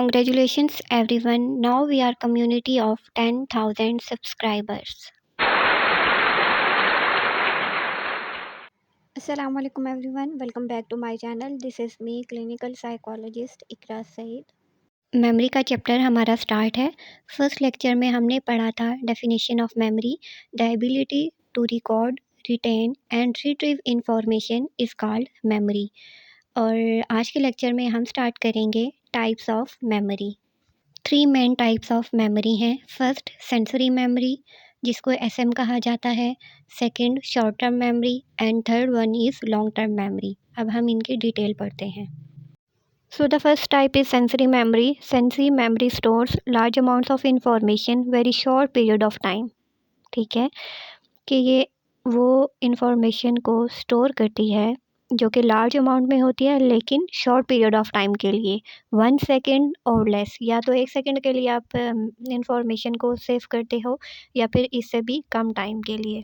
Congratulations everyone. Now we are community of 10,000 subscribers. Assalamualaikum everyone. Welcome back to my channel. This is me clinical psychologist Iqra Saeed. Memory का chapter हमारा start है. First lecture में हमने पढ़ा था definition of memory. The ability to record, retain and retrieve information is called memory. और आज के लेक्चर में हम स्टार्ट करेंगे types of memory. 3 main types of memory हैं. फर्स्ट सेंसरी मेमोरी जिसको एसएम कहा जाता है. Second short term memory and third one is long term memory. अब हम इनकी डिटेल पढ़ते हैं. So the first type is sensory memory. Sensory memory stores large amounts of information very short period of time. ठीक है कि ये वो इंफॉर्मेशन को स्टोर करती है जो कि लार्ज अमाउंट में होती है लेकिन शॉर्ट पीरियड ऑफ टाइम के लिए. 1 सेकेंड और लेस, या तो 1 सेकेंड के लिए आप इंफॉर्मेशन को सेव करते हो या फिर इससे भी कम टाइम के लिए.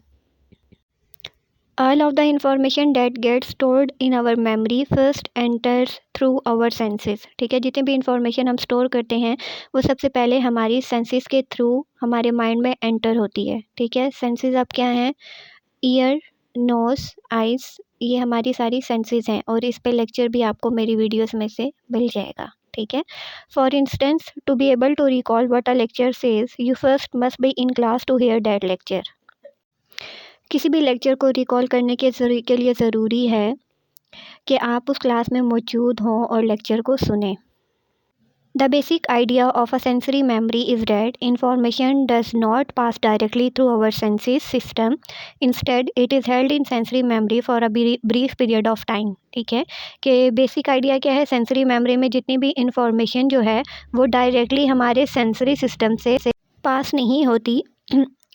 All of the information that gets stored in our memory first enters through our senses. ठीक है, जितनी भी इंफॉर्मेशन हम स्टोर करते हैं वो सबसे पहले हमारी सेंसेस के थ्रू हमारे माइंड में एंटर होती है. ठीक है, सेंसेस अब क्या हैं? ईयर, नोज़, आइज़, ये हमारी सारी सेंसेस हैं और इस पे लेक्चर भी आपको मेरी वीडियोस में से मिल जाएगा. ठीक है. For instance, to be able to recall what a lecture says, you first must be in class to hear that lecture. किसी भी लेक्चर को रिकॉल करने के लिए ज़रूरी है कि आप उस क्लास में मौजूद हों और लेक्चर को सुनें. The basic idea of a sensory memory is that information does not pass directly through our senses system. Instead, it is held in sensory memory for a brief period of time. ठीक है कि basic idea क्या है? Sensory memory में जितनी भी information जो है वो डायरेक्टली हमारे सेंसरी सिस्टम से पास नहीं होती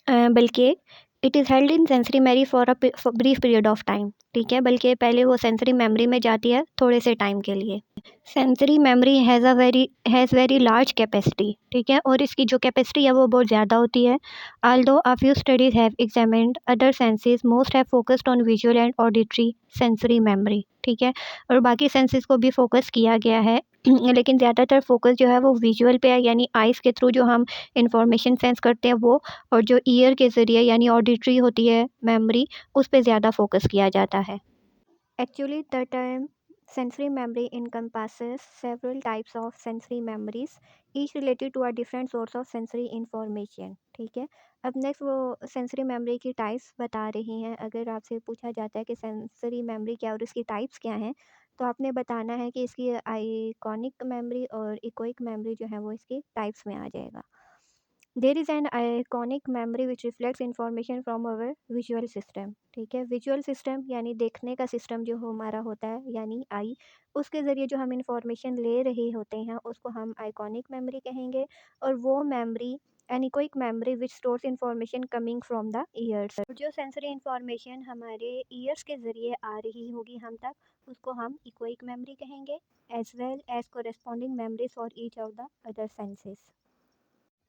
बल्कि it is held in sensory memory for a brief period of time. ठीक है, बल्कि पहले वो सेंसरी मेमोरी में जाती है थोड़े से टाइम के लिए. Sensory memory has very large capacity. ठीक है, और इसकी जो कैपेसिटी है वो बहुत ज़्यादा होती है. Aldous a few studies have examined other senses, most have focused on visual and auditory sensory memory. ठीक है, और बाकी सेंसेस को भी फोकस किया गया है लेकिन ज़्यादातर फोकस जो है वो विजुअल पे है, यानी आइज़ के थ्रू जो हम इंफॉर्मेशन सेंस करते हैं वो, और जो ईयर के ज़रिए यानी ऑडिटरी होती है मेमोरी, उस पे ज़्यादा फोकस किया जाता है. Actually the term sensory memory encompasses several types of sensory memories, each related to a different source of sensory information. ठीक है, अब नेक्स्ट वो सेंसरी मेमोरी की टाइप्स बता रही हैं. अगर आपसे पूछा जाता है कि सेंसरी मेमोरी क्या और इसकी टाइप्स क्या हैं, तो आपने बताना है कि इसकी आइकॉनिक मेमोरी और इकोइक मेमोरी जो है वो इसकी टाइप्स में आ जाएगा. There is an iconic memory which reflects information from our visual system. ठीक है, विजुअल सिस्टम यानी देखने का सिस्टम जो हमारा होता है यानी आई, उसके ज़रिए जो हम इंफॉर्मेशन ले रहे होते हैं उसको हम आइकॉनिक मेमोरी कहेंगे. और वो memory echoic memory which stores information coming from the ears. जो सेंसरी इंफॉर्मेशन हमारे ईयर्स के ज़रिए आ रही होगी हम तक, उसको हम इकोइक मेमोरी कहेंगे, as well as corresponding memories for each of the other senses.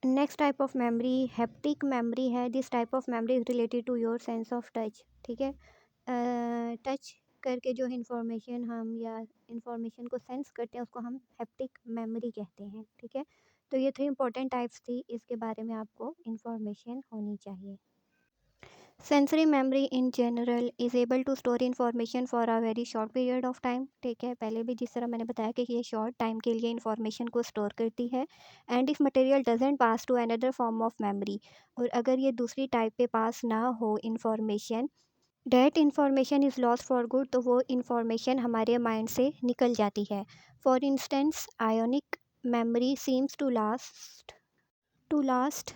Next type of memory haptic memory है. This type of memory is related to your sense of touch. ठीक है, टच करके जो information हम या information को sense करते हैं उसको हम हैप्टिक मेमोरी कहते हैं. ठीक है, तो ये 3 इंपॉर्टेंट टाइप्स थी, इसके बारे में आपको इंफॉर्मेशन होनी चाहिए. Sensory memory in general is able to store information for a very short period of time. ठीक है, पहले भी जिस तरह मैंने बताया कि ये शॉर्ट टाइम के लिए इन्फॉर्मेशन को स्टोर करती है. And if material doesn't pass to another form of memory, और अगर ये दूसरी टाइप पे पास ना हो information, that information is lost for good, तो वो इन्फॉर्मेशन हमारे माइंड से निकल जाती है. For instance iconic memory seems to last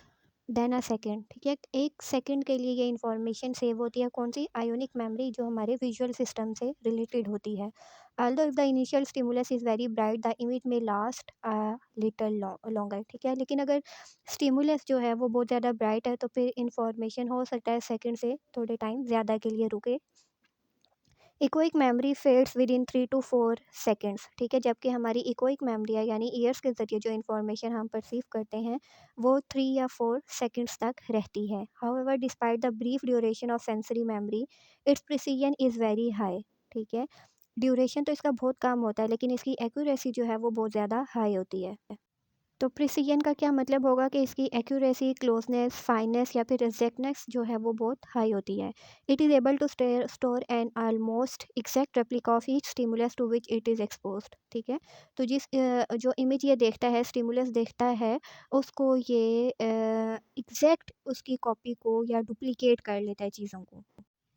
than a second. ठीक है, 1 सेकेंड के लिए ये इंफॉर्मेशन सेव होती है. कौन सी? आयोनिक मेमोरी, जो हमारे विजुअल सिस्टम से रिलेटेड होती है. Although if the initial stimulus is very bright, the image में लास्ट अ लिटल लॉन्गर. ठीक है, लेकिन अगर स्टिमुलस जो है वो बहुत ज़्यादा ब्राइट है तो फिर इंफॉर्मेशन हो सकता है सेकेंड से थोड़े टाइम ज़्यादा के लिए रुके. Echoic memory fades with in 3 to 4 seconds. ठीक है, जबकि हमारी इकोइक मेमोरी है यानी ईयर्स के ज़रिए जो इन्फॉर्मेशन हम परसीव करते हैं वो 3 या 4 सेकेंड्स तक रहती है. However despite the brief duration of sensory memory, it's precision is very high. ठीक है, ड्यूरेशन तो इसका बहुत कम होता है लेकिन इसकी एक्यूरेसी जो है वो बहुत ज़्यादा हाई होती है. तो प्रिसिजन का क्या मतलब होगा कि इसकी एक्यूरेसी, क्लोजनेस, फाइननेस या फिर एग्जैक्टनेस जो है वो बहुत हाई होती है। It is able to store an almost exact replica of each stimulus to which it is exposed. ठीक है, तो जो इमेज ये देखता है, स्टिमुलस देखता है, उसको ये एग्जैक्ट उसकी कॉपी को या डुप्लीकेट कर लेता है चीज़ों को।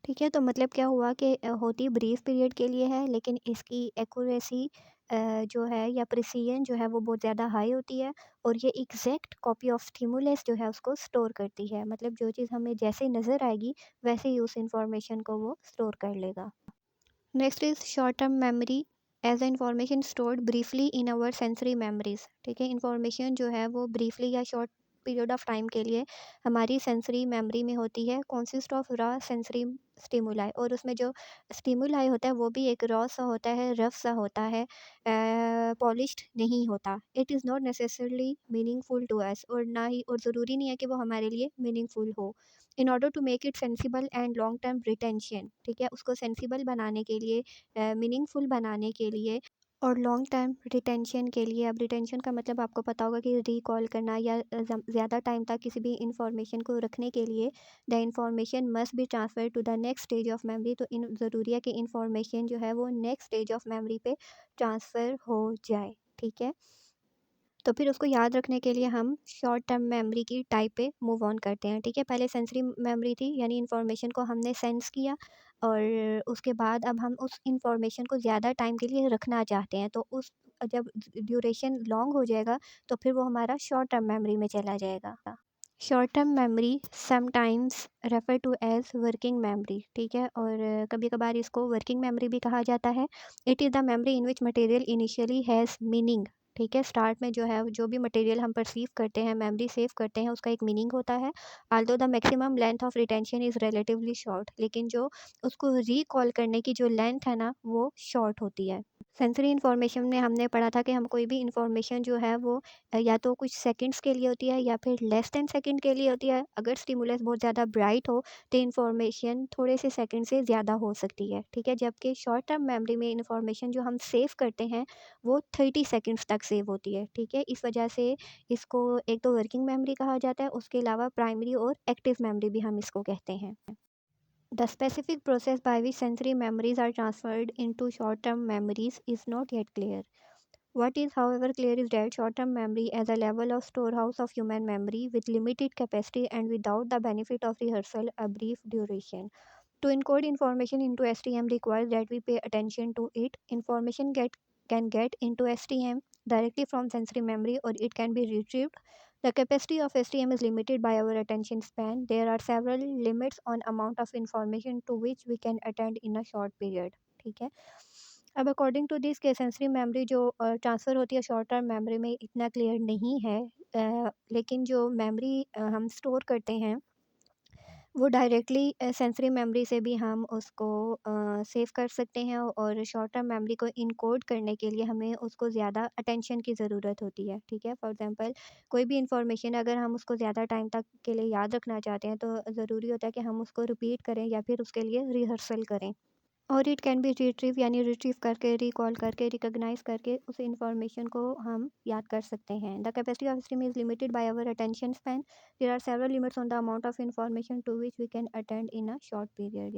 ठीक है, तो मतलब क्या हुआ कि होती ब्रीफ पीरियड के लिए है, लेकिन इसकी एक्यूरेसी जो है या प्रिसिजन जो है वो बहुत ज़्यादा हाई होती है, और ये एग्जैक्ट कॉपी ऑफ स्टिमुलस जो है उसको स्टोर करती है। मतलब जो चीज़ हमें जैसे नज़र आएगी वैसे ही उस इंफॉर्मेशन को वो स्टोर कर लेगा। Next is short term memory as a information stored briefly in our sensory memories. ठीक है, इंफॉर्मेशन जो है वो ब्रीफली या शॉर्ट पीरियड ऑफ टाइम के लिए हमारी सेंसरी मेमोरी में होती है, consist of raw sensory stimuli, और उसमें जो स्टिमुलाई होता है वो भी एक रॉ सा होता है, रफ सा होता है, पॉलिश्ड नहीं होता। It is not necessarily meaningful to us, और ना ही, और ज़रूरी नहीं है कि वो हमारे लिए मीनिंगफुल हो। In order to make it sensible and long term retention, ठीक है, उसको सेंसिबल बनाने के लिए, मीनिंगफुल बनाने के लिए और लॉन्ग टर्म रिटेंशन के लिए। अब रिटेंशन का मतलब आपको पता होगा कि रिकॉल करना या ज़्यादा टाइम तक किसी भी इंफॉर्मेशन को रखने के लिए the information must be transfer to the next stage of memory. तो इन ज़रूरी है कि इंफॉर्मेशन जो है वो नेक्स्ट स्टेज ऑफ मेमोरी पे ट्रांसफ़र हो जाए। ठीक है, तो फिर उसको याद रखने के लिए हम शॉर्ट टर्म मेमोरी की टाइप पे मूव ऑन करते हैं। ठीक है, पहले सेंसरी मेमोरी थी, यानी इन्फॉर्मेशन को हमने सेंस किया, और उसके बाद अब हम उस इन्फॉर्मेशन को ज़्यादा टाइम के लिए रखना चाहते हैं, तो उस जब ड्यूरेशन लॉन्ग हो जाएगा तो फिर वो हमारा शॉर्ट टर्म मेमोरी में चला जाएगा। Short term memory sometimes refer to as working memory. ठीक है, और कभी कभार इसको वर्किंग मेमोरी भी कहा जाता है। It is the memory in which material initially has meaning. ठीक है, स्टार्ट में जो है जो भी मटेरियल हम परसीव करते हैं, मेमोरी सेव करते हैं, उसका एक मीनिंग होता है। Aldous the maximum length of retention is relatively short, लेकिन जो उसको रिकॉल करने की जो लेंथ है ना वो शॉर्ट होती है। सेंसरी इन्फॉर्मेशन में हमने पढ़ा था कि हम कोई भी इन्फॉर्मेशन जो है वो या तो कुछ सेकंड्स के लिए होती है या फिर लेस देन सेकंड के लिए होती है। अगर स्टिमुलस बहुत ज़्यादा ब्राइट हो तो इन्फॉर्मेशन थोड़े से सेकंड से ज़्यादा हो सकती है। ठीक है, जबकि शॉर्ट टर्म मेमोरी में इन्फॉर्मेशन जो हम सेव करते हैं वो 30 सेकंड्स तक सेव होती है। ठीक है, इस वजह से इसको एक तो वर्किंग मेमोरी कहा जाता है, उसके अलावा प्राइमरी और एक्टिव मेमोरी भी हम इसको कहते हैं। The specific process by which sensory memories are transferred into short-term memories is not yet clear. What is, however, clear is that short-term memory as a level of storehouse of human memory with limited capacity and without the benefit of rehearsal, a brief duration. To encode information into STM requires that we pay attention to it. Information can get into STM directly from sensory memory, or it can be retrieved. The capacity of STM is limited by our attention span. There are several limits on amount of information to which we can attend in a short period. ठीक है, अब according to this के sensory memory जो transfer होती है short term memory में इतना clear नहीं है, लेकिन जो मेमोरी हम स्टोर करते हैं वो डायरेक्टली सेंसरी मेमोरी से भी हम उसको सेव कर सकते हैं, और शॉर्ट टर्म मेमोरी को इनकोड करने के लिए हमें उसको ज़्यादा अटेंशन की ज़रूरत होती है। ठीक है, फॉर एग्जांपल कोई भी इंफॉर्मेशन अगर हम उसको ज़्यादा टाइम तक के लिए याद रखना चाहते हैं तो ज़रूरी होता है कि हम उसको रिपीट करें या फिर उसके लिए रिहर्सल करें। और इट कैन बी रिट्रीव, यानी रिट्रीव करके, रिकॉल करके, रिकॉग्नाइज करके उस इंफॉर्मेशन को हम याद कर सकते हैं। The capacity of stream is limited by our attention span. There are several limits on the amount of information to which we can attend in a short period.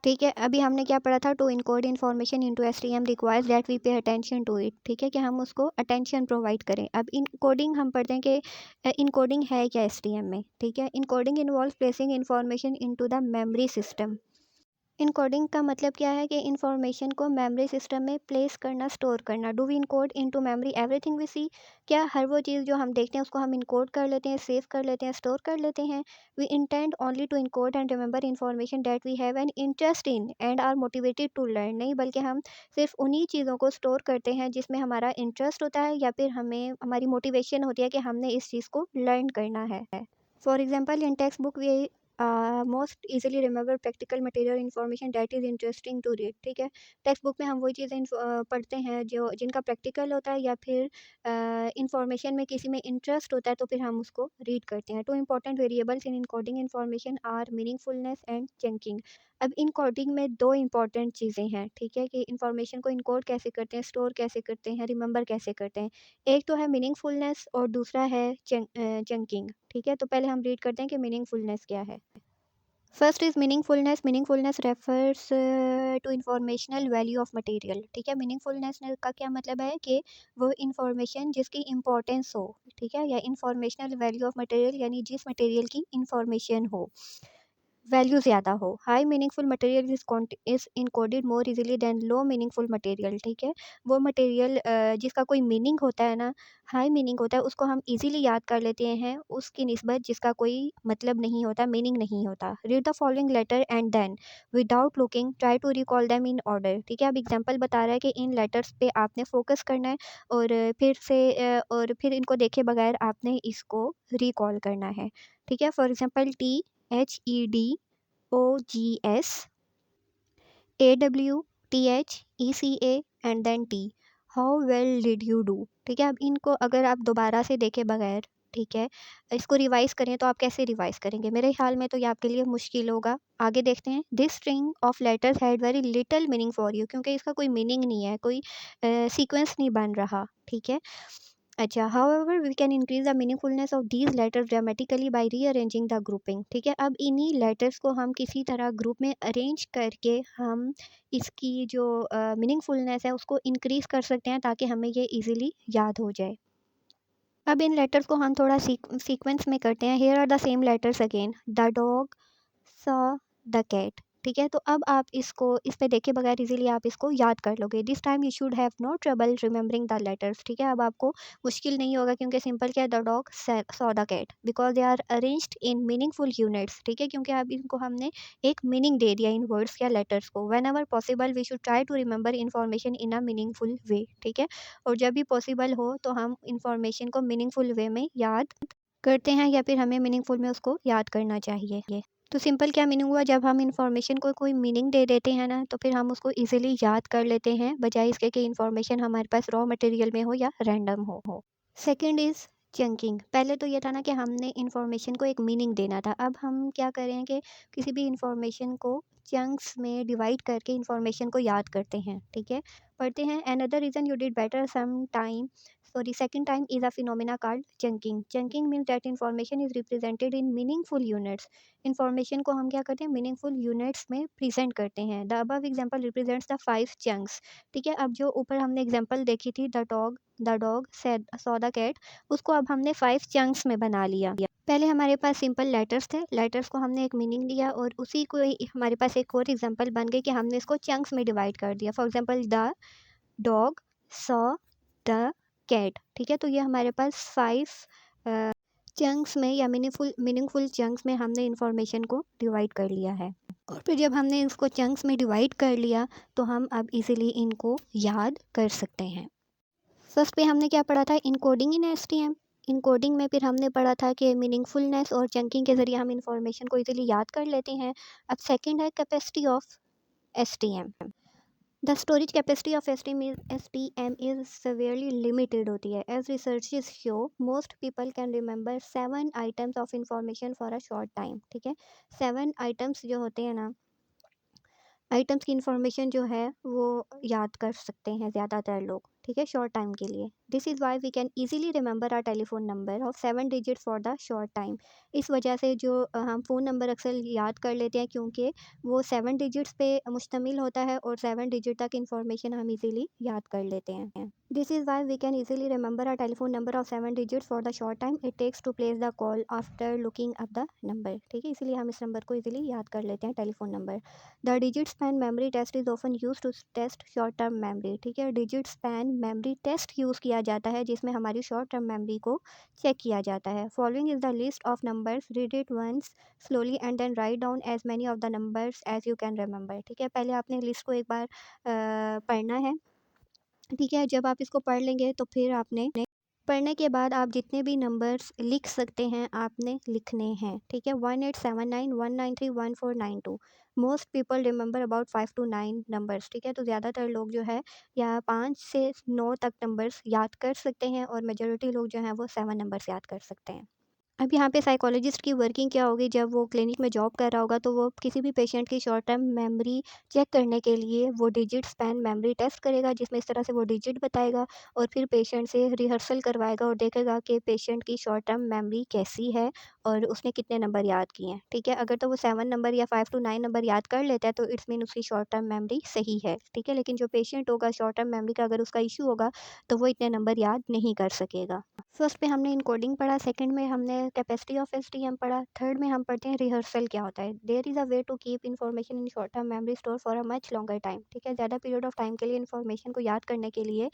ठीक है, अभी हमने क्या पढ़ा था, to encode information into STM requires that we pay attention to it. ठीक है, कि हम उसको अटेंशन प्रोवाइड करें। अब इनकोडिंग हम पढ़ते हैं कि इनकोडिंग है क्या एसटीएम में। ठीक है, encoding involve placing information into the memory system. Encoding का मतलब क्या है कि इंफॉर्मेशन को मेमोरी सिस्टम में प्लेस करना, स्टोर करना। Do we encode into memory everything we see? क्या हर वो चीज़ जो हम देखते हैं उसको हम इनकोड कर लेते हैं, सेव कर लेते हैं, स्टोर कर लेते हैं? We intend only to encode and remember information that we have an interest in and are motivated to learn. नहीं, बल्कि हम सिर्फ उन्हीं चीज़ों को स्टोर करते हैं जिसमें हमारा इंटरेस्ट होता है या फिर हमें हमारी मोटिवेशन होती है कि हमने इस चीज़ को लर्न करना है। For example in text book we most easily remember practical material information that is interesting to read. ठीक है, टेक्स्ट बुक में हम वही चीज़ें पढ़ते हैं जो जिनका प्रैक्टिकल होता है या फिर इंफॉर्मेशन में किसी में इंटरेस्ट होता है, तो फिर हम उसको रीड करते हैं। Two important variables in encoding information are meaningfulness and chunking. अब इनकोडिंग में 2 इम्पॉर्टेंट चीज़ें हैं, ठीक है? कि इन्फॉर्मेशन को इनकोड कैसे करते हैं, स्टोर कैसे करते हैं, रिमेंबर कैसे करते हैं। एक तो है मीनिंगफुलनेस और दूसरा है चंकिंग, ठीक है? तो पहले हम रीड करते हैं कि मीनिंगफुलनेस क्या है। First is meaningfulness. Meaningfulness refers to informational value of material, ठीक है? मीनिंगफुलनेस का क्या मतलब है कि वो इन्फॉर्मेशन जिसकी इम्पोर्टेंस हो, ठीक है? या इन्फॉर्मेशनल वैल्यू ऑफ मटेरियल यानी जिस मटेरियल की इन्फॉर्मेशन हो, वैल्यू ज़्यादा हो। High meaningful material is encoded more easily than low meaningful material, ठीक है? वो मटेरियल जिसका कोई मीनिंग होता है ना, हाई मीनिंग होता है, उसको हम ईज़िली याद कर लेते हैं, उसकी निस्बत जिसका कोई मतलब नहीं होता, मीनिंग नहीं होता। Read the following letter and then without looking try to recall them in order, ठीक है? अब एग्ज़ाम्पल बता रहा है कि इन लेटर्स पे आपने फ़ोकस करना है और फिर इनको देखे बगैर आपने इसको रिकॉल करना है, ठीक है? For example THEDOGS, AWTHECA and then T. How well did you do, ठीक है? अब इनको अगर आप दोबारा से देखे बगैर, ठीक है, इसको रिवाइज़ करें तो आप कैसे रिवाइज़ करेंगे? मेरे ख़्याल में तो ये आपके लिए मुश्किल होगा। आगे देखते हैं। This string of letters had very little meaning for you, क्योंकि इसका कोई मीनिंग नहीं है, कोई सीक्वेंस नहीं बन रहा, ठीक है? अच्छा, however we can increase the meaningfulness of these letters dramatically by rearranging the grouping, ठीक है? अब इन्हीं लेटर्स को हम किसी तरह ग्रुप में अरेंज करके हम इसकी जो मीनिंगफुलनेस है उसको इंक्रीज़ कर सकते हैं ताकि हमें ये ईज़िली याद हो जाए। अब इन लेटर्स को हम थोड़ा सीक्वेंस में करते हैं। Here are the same letters again. The dog, saw, the cat, ठीक है? तो अब आप इसको इस पे देखे बगैर इजीली आप इसको याद कर लोगे। This time you should have no trouble remembering the letters, ठीक है? अब आपको मुश्किल नहीं होगा क्योंकि सिंपल क्या है, the dog saw the cat because they are arranged in meaningful units, ठीक है? क्योंकि अब इनको हमने एक मीनिंग दे दिया इन वर्ड्स या लेटर्स को। Whenever possible we should try to remember information in a meaningful way, ठीक है? और जब भी पॉसिबल हो तो हम इन्फॉर्मेशन को मीनिंगफुल वे में याद करते हैं या फिर हमें मीनिंगफुल में उसको याद करना चाहिए। तो सिंपल क्या मीनिंग हुआ, जब हम इन्फॉर्मेशन को कोई मीनिंग दे देते हैं ना, तो फिर हम उसको ईज़िली याद कर लेते हैं, बजाय इसके कि इन्फॉर्मेशन हमारे पास रॉ मटेरियल में हो या रैंडम हो। Second is chunking. पहले तो ये था ना कि हमने इन्फॉर्मेशन को एक मीनिंग देना था। अब हम क्या करें कि किसी भी इन्फॉर्मेशन को चंक्स में डिवाइड करके इन्फॉर्मेशन को याद करते हैं, ठीक है? पढ़ते हैं। Another reason you did better some time sorry second time is a phenomena called chunking. Chunking means that information is represented in meaningful units. Information को हम क्या करते हैं, मीनिंगफुल यूनिट्स में प्रेजेंट करते हैं। The above example represents the 5 chunks, ठीक है? अब जो ऊपर हमने एग्जांपल देखी थी, the dog saw the cat, उसको अब हमने 5 चंक्स में बना लिया। पहले हमारे पास सिंपल लेटर्स थे, लेटर्स को हमने एक मीनिंग दिया और उसी को ही हमारे पास एक और एग्जांपल बन गई कि हमने इसको चंक्स में डिवाइड कर दिया। For example the dog saw the cat, ठीक है? तो ये हमारे पास 5 चंक्स में या मीनिंगफुल चंक्स में हमने इन्फॉर्मेशन को डिवाइड कर लिया है। और फिर जब हमने इसको चंक्स में डिवाइड कर लिया तो हम अब इजीली इनको याद कर सकते हैं। फर्स्ट पे हमने क्या पढ़ा था, इनकोडिंग इन एसटीएम। इनकोडिंग में फिर हमने पढ़ा था कि मीनिंगफुलनेस और चंकिंग के ज़रिए हम इन्फॉर्मेशन को इजीली याद कर लेते हैं। अब सेकंड है capacity of STM. The storage capacity of STM is severely limited होती है। As researches show most people can remember 7 items of information for a short time, ठीक है? 7 आइटम्स जो होते हैं ना, आइटम्स की इन्फॉर्मेशन जो है वो याद कर सकते हैं ज़्यादातर लोग, ठीक है, शॉर्ट टाइम के लिए। This is why we can easily remember our telephone number of 7 digit for the short time. इस वजह से जो हम फ़ोन नंबर अक्सर याद कर लेते हैं क्योंकि वो 7 डिजिट्स पे मुश्तमिल होता है और 7 डिजिट तक इन्फॉर्मेशन हम इजीली याद कर लेते हैं। This is why we can easily remember our telephone number of 7 digits for the short time it takes to place the call after looking up the number, ठीक है? इसीलिए हम इस नंबर को इजीली याद कर लेते हैं, telephone number. The digit span memory test is often use to test short term memory, ठीक है? Digit span memory test use किया जाता है जिसमें हमारी शॉर्ट टर्म मेमोरी को चेक किया जाता है। Following is the list of numbers, read it once slowly and then write down as many of the numbers as you can remember, ठीक है? पहले आपने लिस्ट को एक बार पढ़ना है, ठीक है? जब आप इसको पढ़ लेंगे तो फिर आपने पढ़ने के बाद आप जितने भी नंबर्स लिख सकते हैं आपने लिखने हैं, ठीक है? 1879 193 1492। Most people remember about 5 to 9 numbers, ठीक है? तो ज़्यादातर लोग जो है या 5 से 9 तक नंबर्स याद कर सकते हैं और मेजॉरिटी लोग जो हैं वो 7 नंबर्स याद कर सकते हैं। अब यहाँ पे साइकोलॉजिस्ट की वर्किंग क्या होगी, जब वो क्लिनिक में जॉब कर रहा होगा तो वो किसी भी पेशेंट की शॉर्ट टर्म मेमोरी चेक करने के लिए वो डिजिट स्पैन मेमोरी टेस्ट करेगा, जिसमें इस तरह से वो डिजिट बताएगा और फिर पेशेंट से रिहर्सल करवाएगा और देखेगा कि पेशेंट की शॉर्ट टर्म मेमोरी कैसी है और उसने कितने नंबर याद किए हैं। ठीक है, अगर तो वो 7 नंबर या 5 to 9 नंबर याद कर लेता है तो इट्स मीन उसकी शॉर्ट टर्म मेमोरी सही है। ठीक है, लेकिन जो पेशेंट होगा शॉर्ट टर्म मेमोरी का अगर उसका इशू होगा तो वो इतने नंबर याद नहीं कर सकेगा। फर्स्ट पे हमने इनकोडिंग पढ़ा, सेकंड में हमने कैपेसिटी ऑफ एसटीएम पढ़ा, थर्ड में हम पढ़ते हैं रिहर्सल क्या होता है। There is a way to keep information in short term memory store for a much longer time. ठीक है, ज़्यादा पीरियड ऑफ टाइम के लिए इन्फॉर्मेशन को याद करने के लिए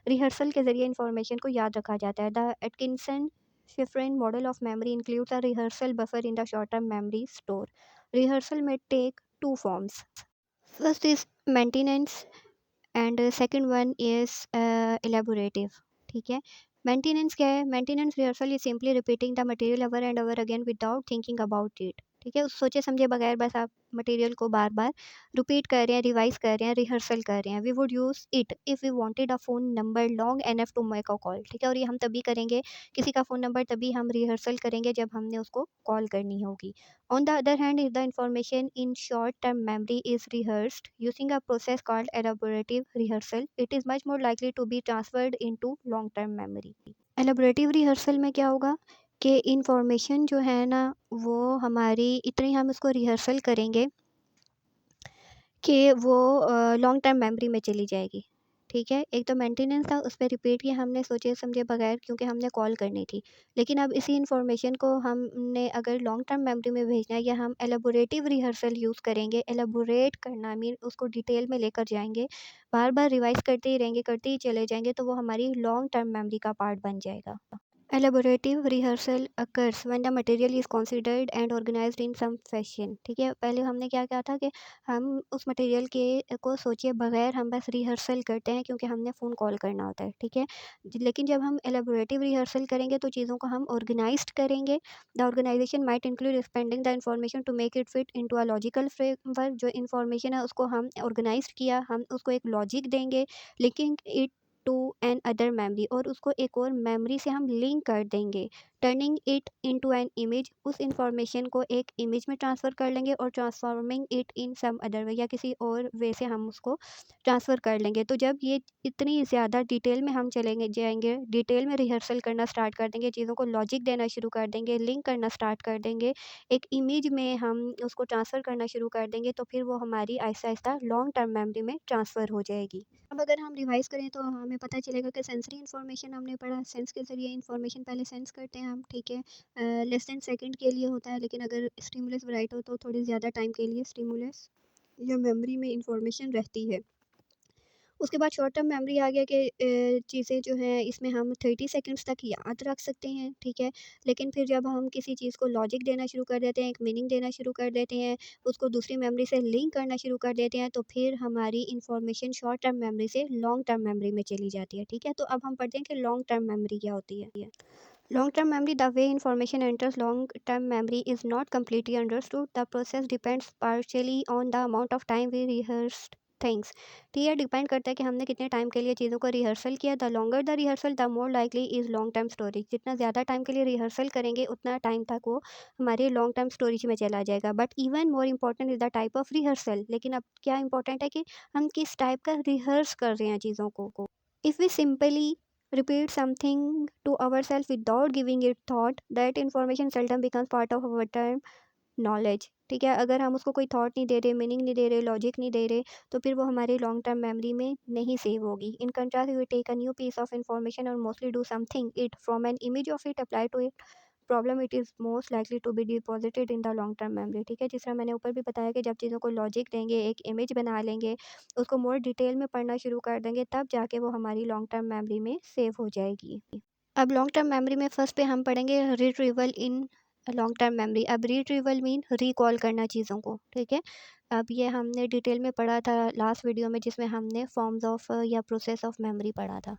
रिहर्सल के ज़रिए इन्फॉर्मेशन को याद रखा जाता है। The Atkinson Shiffrin model of memory includes a rehearsal buffer in the short term memory store. Rehearsal में take two forms. First is maintenance and second one is elaborative. ठीक है, मेंटेनेंस क्या है? Maintenance rehearsal is simply repeating the material over and over again without thinking about it. ठीक है, उस सोचे समझे बगैर बस आप मटेरियल को बार बार रिपीट कर रहे हैं, रिवाइज कर रहे हैं, रिहर्सल कर रहे हैं। We would use it if we wanted a phone number long enough to make a call. ठीक है, और ये हम तभी करेंगे, किसी का फ़ोन नंबर तभी हम रिहर्सल करेंगे जब हमने उसको कॉल करनी होगी। On the other hand, if the information in short-term memory is rehearsed using a process called elaborative rehearsal, it is much more likely to be transferred into long-term memory. Elaborative rehearsal में क्या होगा कि information जो है ना वो हमारी इतनी हम उसको रिहर्सल करेंगे कि वो लॉन्ग टर्म मेमोरी में चली जाएगी। ठीक है? एक तो मेंटेनेंस था, उस पे रिपीट किया हमने सोचे समझे बगैर क्योंकि हमने कॉल करनी थी। लेकिन अब इसी इन्फॉर्मेशन को हमने अगर लॉन्ग टर्म मेमोरी में भेजना है या हम एलाबोरेटिव रिहर्सल यूज़ करेंगे, एलाबोरेट करना मीन उसको डिटेल में लेकर जाएँगे, बार-बार रिवाइज़ करते ही रहेंगे, करते ही चले जाएँगे तो वो हमारी लॉन्ग टर्म मेमोरी का पार्ट बन जाएगा। Elaborative rehearsal occurs when the material is considered and organized in some fashion। ठीक है, पहले हमने क्या कहा था कि हम उस मटेरियल के को सोचे बगैर हम बस रिहर्सल करते हैं क्योंकि हमने फ़ोन कॉल करना होता है। ठीक है, लेकिन जब हम एलाबोरेटिव रिहर्सल करेंगे तो चीज़ों को हम ऑर्गेनाइज्ड करेंगे। The organisation might include expanding the information to make it fit into a logical framework. जो इन्फॉर्मेशन है उसको हम ऑर्गेनाइज्ड किया, हम उसको एक लॉजिक देंगे, linking it to another memory, और उसको एक और मेमोरी से हम लिंक कर देंगे, turning it into an image. उस इंफॉर्मेशन को एक इमेज में ट्रांसफ़र कर लेंगे और transforming it in some other way, या किसी और वे से हम उसको ट्रांसफ़र कर लेंगे। तो जब ये इतनी ज़्यादा डिटेल में हम चलेंगे जाएंगे, डिटेल में रिहर्सल करना स्टार्ट कर देंगे, चीज़ों को लॉजिक देना शुरू कर देंगे, लिंक करना स्टार्ट कर देंगे, एक इमेज में हम उसको ट्रांसफ़र करना शुरू कर देंगे, तो फिर वो हमारी Aahista Aahista long term memory में ट्रांसफ़र हो जाएगी। अब अगर हम रिवाइज़ करें तो हमें पता चलेगा कि सेंसरी इन्फॉर्मेशन हमने पढ़ा, सेंस के ज़रिए इन्फॉर्मेशन पहले सेंस करते हैं हम। ठीक है, लेस देन सेकंड के लिए होता है, लेकिन अगर स्टिमुलस राइट हो तो थोड़ी ज़्यादा टाइम के लिए स्टिमुलस या मेमोरी में इन्फॉर्मेशन रहती है। उसके बाद शॉर्ट टर्म मेमोरी आ गया कि चीज़ें जो हैं इसमें हम 30 सेकंड्स तक याद रख सकते हैं। ठीक है, लेकिन फिर जब हम किसी चीज़ को लॉजिक देना शुरू कर देते हैं, एक मीनिंग देना शुरू कर देते हैं, उसको दूसरी मेमोरी से लिंक करना शुरू कर देते हैं, तो फिर हमारी इन्फॉर्मेशन शॉर्ट टर्म मेमोरी से लॉन्ग टर्म मेमोरी में चली जाती है। ठीक है, तो अब हम पढ़ते हैं कि लॉन्ग टर्म मेमोरी क्या होती है। Long term memory, the way information enters long term memory, is not completely understood. The process depends partially on the amount of time we rehearsed things। ठीक है, डिपेंड करता है कि हमने कितने टाइम के लिए चीज़ों को रिहर्सल किया। The longer the rehearsal the more likely is long term storage. जितना ज़्यादा टाइम के लिए रिहर्सल करेंगे उतना टाइम तक वो हमारे लॉन्ग टर्म स्टोरेज में चला जाएगा। But even more important is the type of rehearsal. लेकिन अब क्या इंपॉर्टेंट है कि हम किस टाइप का रिहर्स कर रहे हैं चीज़ों को। If we simply repeat something to ourselves without giving it thought, that information seldom becomes part of our term knowledge। ठीक है, अगर हम उसको कोई थॉट नहीं दे रहे, मीनिंग नहीं दे रहे, लॉजिक नहीं दे रहे, तो फिर वो हमारे लॉन्ग टर्म मेमोरी में नहीं सेव होगी। In contrast we take a new piece of information और mostly do something it from an image of it apply to it problem, it is most likely to be deposited in the long term memory. ठीक है, जिस तरह मैंने ऊपर भी बताया कि जब चीज़ों को लॉजिक देंगे, एक इमेज बना लेंगे, उसको मोर डिटेल में पढ़ना शुरू कर देंगे, तब जाके वो हमारी लॉन्ग टर्म मेमोरी में सेव हो जाएगी। अब लॉन्ग टर्म मेमोरी में फर्स्ट पे हम पढ़ेंगे retrieval in long term memory. अब रिट्रीवल मीन रिकॉल करना चीज़ों को। ठीक है, अब ये हमने डिटेल में पढ़ा था लास्ट वीडियो में, जिसमें हमने फॉर्म्स ऑफ या प्रोसेस ऑफ मेमोरी पढ़ा था।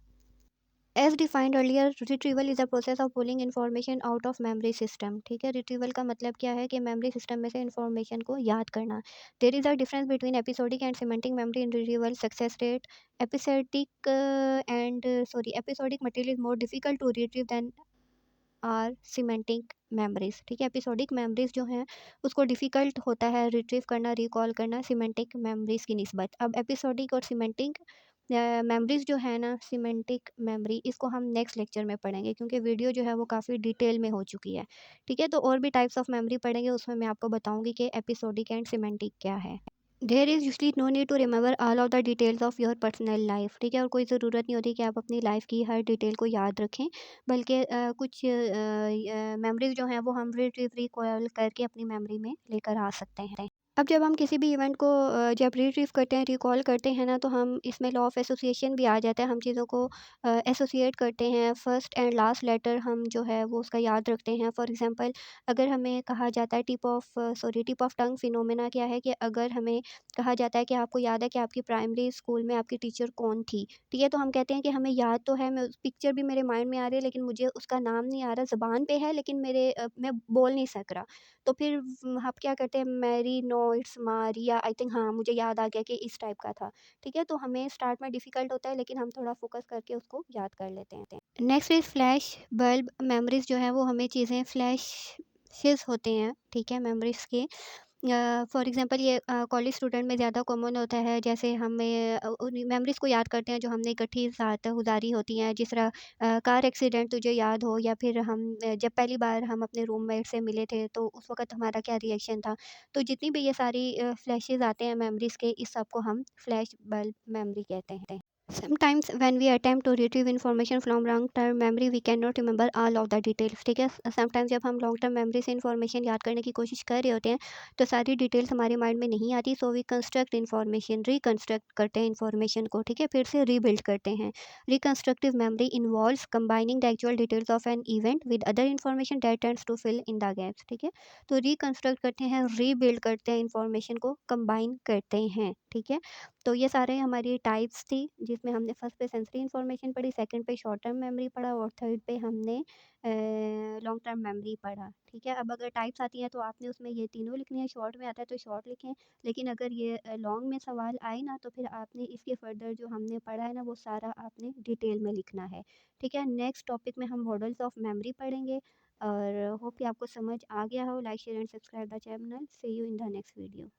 As defined earlier, retrieval is a process of pulling information out of memory system. ठीक है, रिट्रीवल का मतलब क्या है कि मेमोरी सिस्टम में से इन्फॉर्मेशन को याद करना। There is a difference between episodic and semantic memory in retrieval success rate. Episodic episodic material is more difficult to retrieve than our semantic memories. ठीक है, एपिसोडिक मेमोरीज जो हैं उसको डिफ़िकल्ट होता है रिट्रीव करना, रिकॉल करना सिमेंटिक मेमोरीज की निस्बत। अब एपिसोडिक और सिमेंटिक मेमोरीज जो है ना, सिमेंटिक मेमोरी, इसको हम नेक्स्ट लेक्चर में पढ़ेंगे क्योंकि वीडियो जो है वो काफ़ी डिटेल में हो चुकी है। ठीक है, तो और भी टाइप्स ऑफ मेमोरी पढ़ेंगे, उसमें मैं आपको बताऊंगी कि एपिसोडिक एंड सिमेंटिक क्या है। There is usually no need to remember all of the details of your personal life. ठीक है, और कोई ज़रूरत नहीं होती कि आप अपनी लाइफ की हर डिटेल को याद रखें, बल्कि कुछ मेमोरीज जो हैं वो हम रिट्रीव रिकॉल करके अपनी मेमोरी में लेकर आ सकते हैं। अब जब हम किसी भी इवेंट को जब रिट्रीव करते हैं, रिकॉल करते हैं ना, तो हम इसमें लॉ ऑफ एसोसिएशन भी आ जाता है। हम चीज़ों को एसोसिएट करते हैं, फर्स्ट एंड लास्ट लेटर हम जो है वो उसका याद रखते हैं। फॉर एग्जांपल, अगर हमें कहा जाता है टिप ऑफ टंग फिनोमेना क्या है, कि अगर हमें कहा जाता है कि आपको याद है कि आपकी प्राइमरी स्कूल में आपकी टीचर कौन थी, ठीक है? तो हम कहते हैं कि हमें याद तो है, मैं पिक्चर भी मेरे माइंड में आ रही है, लेकिन मुझे उसका नाम नहीं आ रहा, ज़ुबान पे है लेकिन मैं बोल नहीं सक रहा। तो फिर आप क्या करते हैं, Mary, no, it's Maria, I think, हाँ, मुझे याद आ गया कि इस टाइप का था। ठीक है? तो हमें स्टार्ट में डिफ़िकल्ट होता है, लेकिन हम थोड़ा फ़ोकस करके उसको याद कर लेते हैं। Next is flash bulb memories जो है वो हमें चीज़ें फ्लैशेज़ होते हैं, ठीक है, मेमोरीज़ के। फॉर एग्ज़ाम्पल ये कॉलेज स्टूडेंट में ज़्यादा कॉमन होता है, जैसे हमें उन मेमोरीज़ को याद करते हैं जो हमने इकट्ठी साथ गुज़ारी होती हैं। जिस तरह कार एक्सीडेंट तुझे याद हो, या फिर जब पहली बार हम अपने रूममेट से मिले थे तो उस वक़्त हमारा क्या रिएक्शन था। तो जितनी भी ये सारी फ्लैशेज़ आते हैं मेमोरीज़ के, इस सब को हम फ्लैश बल्ब मेमोरी कहते हैं। Sometimes when we attempt to retrieve information from long term memory, we cannot remember all of the details। ठीक है, समटाइम्स जब हम लॉन्ग टर्म मेमोरी से इन्फॉर्मेशन याद करने की कोशिश कर रहे होते हैं, तो सारी डिटेल्स हमारे माइंड में नहीं आती। So we construct information, reconstruct करते हैं इन्फॉर्मेशन को, ठीक है, फिर से रीबिल्ड करते हैं। Reconstructive memory involves combining the actual details of an event with other information that tends to fill in the gaps. ठीक है, तो रिकंस्ट्रक्ट करते हैं, रीबिल्ड करते हैं, इन्फॉर्मेशन को कंबाइन करते हैं। ठीक है, तो ये सारे हमारी टाइप्स थी, जिसमें हमने फर्स्ट पे सेंसरी इन्फॉर्मेशन पढ़ी, सेकंड पे शॉर्ट टर्म मेमोरी पढ़ा, और थर्ड पे हमने लॉन्ग टर्म मेमोरी पढ़ा। ठीक है, अब अगर टाइप्स आती हैं तो आपने उसमें ये तीनों लिखनी है, शॉर्ट में आता है तो शॉर्ट लिखें, लेकिन अगर ये लॉन्ग में सवाल आए ना, तो फिर आपने इसके फर्दर जो हमने पढ़ा है ना, वो सारा आपने डिटेल में लिखना है। ठीक है, नेक्स्ट टॉपिक में हम मॉडल्स ऑफ मेमोरी पढ़ेंगे, और होप कि आपको समझ आ गया हो। Like, share and subscribe the channel. See you in the next video.